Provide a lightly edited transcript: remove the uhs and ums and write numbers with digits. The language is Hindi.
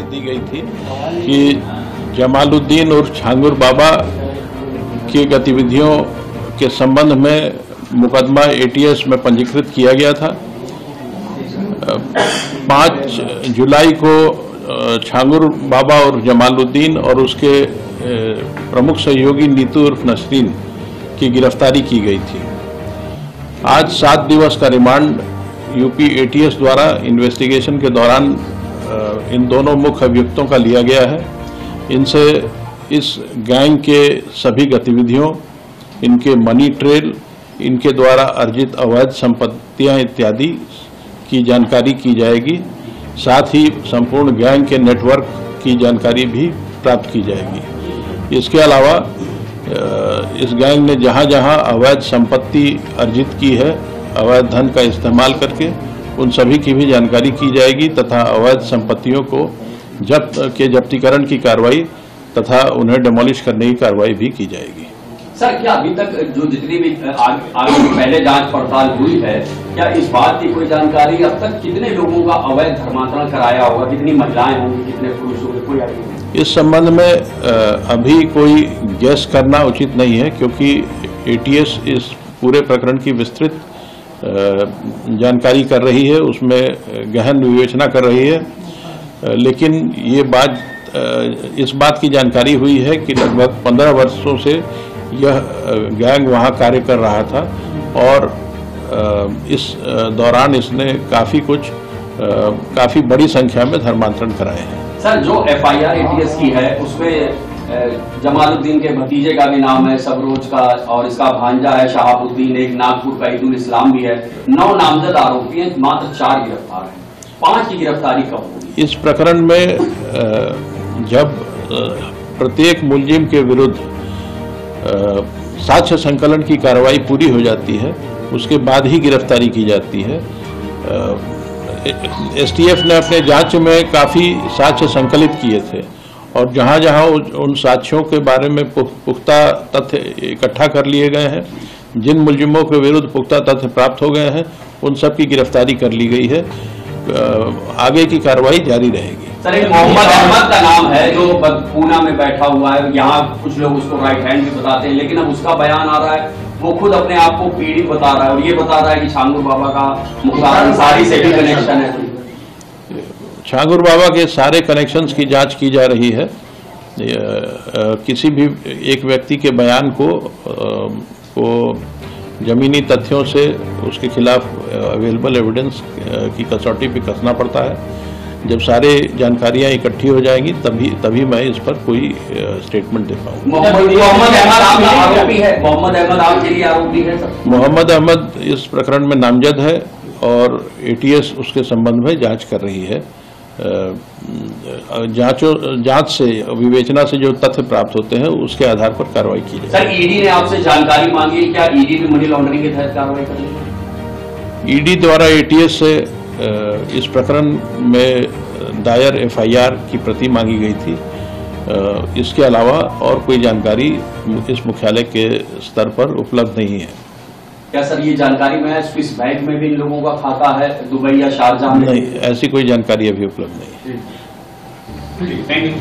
दी गई थी कि जमालुद्दीन और छांगुर बाबा की गतिविधियों के संबंध में मुकदमा एटीएस में पंजीकृत किया गया था। 5 जुलाई को छांगुर बाबा और जमालुद्दीन और उसके प्रमुख सहयोगी नीतू उर्फ नसरीन की गिरफ्तारी की गई थी। आज 7 दिवस का रिमांड यूपी एटीएस द्वारा इन्वेस्टिगेशन के दौरान इन दोनों मुख्य अभियुक्तों का लिया गया है। इनसे इस गैंग के सभी गतिविधियों, इनके मनी ट्रेल, इनके द्वारा अर्जित अवैध संपत्तियां इत्यादि की जानकारी की जाएगी। साथ ही संपूर्ण गैंग के नेटवर्क की जानकारी भी प्राप्त की जाएगी। इसके अलावा इस गैंग ने जहां जहां अवैध संपत्ति अर्जित की है, अवैध धन का इस्तेमाल करके, उन सभी की भी जानकारी की जाएगी तथा अवैध संपत्तियों को जब्तीकरण की कार्रवाई तथा उन्हें डिमोलिश करने की कार्रवाई भी की जाएगी। सर, क्या अभी तक जो जितनी भी आगे पहले जांच पड़ताल हुई है, क्या इस बात की कोई जानकारी अब तक कितने लोगों का अवैध धर्मांतरण कराया होगा, कितनी महिलाएं होंगी, कितने पुरुष होंगे, कोई आइडिया? इस संबंध में अभी कोई गैस करना उचित नहीं है, क्योंकि एटीएस इस पूरे प्रकरण की विस्तृत जानकारी कर रही है, उसमें गहन विवेचना कर रही है। लेकिन ये इस बात की जानकारी हुई है कि लगभग 15 वर्षों से यह गैंग वहां कार्य कर रहा था और इस दौरान इसने काफी बड़ी संख्या में धर्मांतरण कराए हैं। सर, जो एफआईआर एटीएस की है उसमें जमालुद्दीन के भतीजे का भी नाम है, सबरोज का, और इसका भांजा है शहाबुद्दीन, एक नागपुर का ईदुल इस्लाम भी है। 9 नामजद आरोपी हैं, मात्र 4 गिरफ्तार हैं। 5 की गिरफ्तारी कब होगी? इस प्रकरण में जब प्रत्येक मुलजिम के विरुद्ध साक्ष्य संकलन की कार्रवाई पूरी हो जाती है, उसके बाद ही गिरफ्तारी की जाती है। एसटीएफ ने अपने जांच में काफ़ी साक्ष्य संकलित किए थे और जहां जहां उन साक्ष्यों के बारे में पुख्ता तथ्य इकट्ठा कर लिए गए हैं, जिन मुलजिमों के विरुद्ध पुख्ता तथ्य प्राप्त हो गए हैं, उन सब की गिरफ्तारी कर ली गई है। आगे की कार्रवाई जारी रहेगी। सर, एक मोहम्मद अहमद का नाम है जो पूना में बैठा हुआ है, यहाँ कुछ लोग उसको राइट हैंड भी बताते हैं, लेकिन अब उसका बयान आ रहा है, वो खुद अपने आप को पीड़ी बता रहा है और ये बता रहा है कि छांगुर बाबा का मुख्तार अंसारी से भी कनेक्शन है। छांगुर बाबा के सारे कनेक्शंस की जांच की जा रही है। किसी भी एक व्यक्ति के बयान को जमीनी तथ्यों से उसके खिलाफ अवेलेबल एविडेंस की कसौटी पे कसना पड़ता है। जब सारे जानकारियां इकट्ठी हो जाएंगी तभी मैं इस पर कोई स्टेटमेंट दे पाऊंगा। मोहम्मद अहमद इस प्रकरण में नामजद है और एटीएस उसके संबंध में जांच कर रही है। जांच से, विवेचना से जो तथ्य प्राप्त होते हैं उसके आधार पर कार्रवाई की जाएगी। सर, ईडी ने आपसे जानकारी मांगी है, क्या ईडी भी मनी लॉन्ड्रिंग के तहत कार्रवाई करेगी? ईडी द्वारा एटीएस से इस प्रकरण में दायर एफआईआर की प्रति मांगी गई थी। इसके अलावा और कोई जानकारी इस मुख्यालय के स्तर पर उपलब्ध नहीं है। क्या सर ये जानकारी में है स्विस बैंक में भी इन लोगों का खाता है, दुबई या शारजाह में? नहीं, ऐसी कोई जानकारी अभी उपलब्ध नहीं है। Thank you.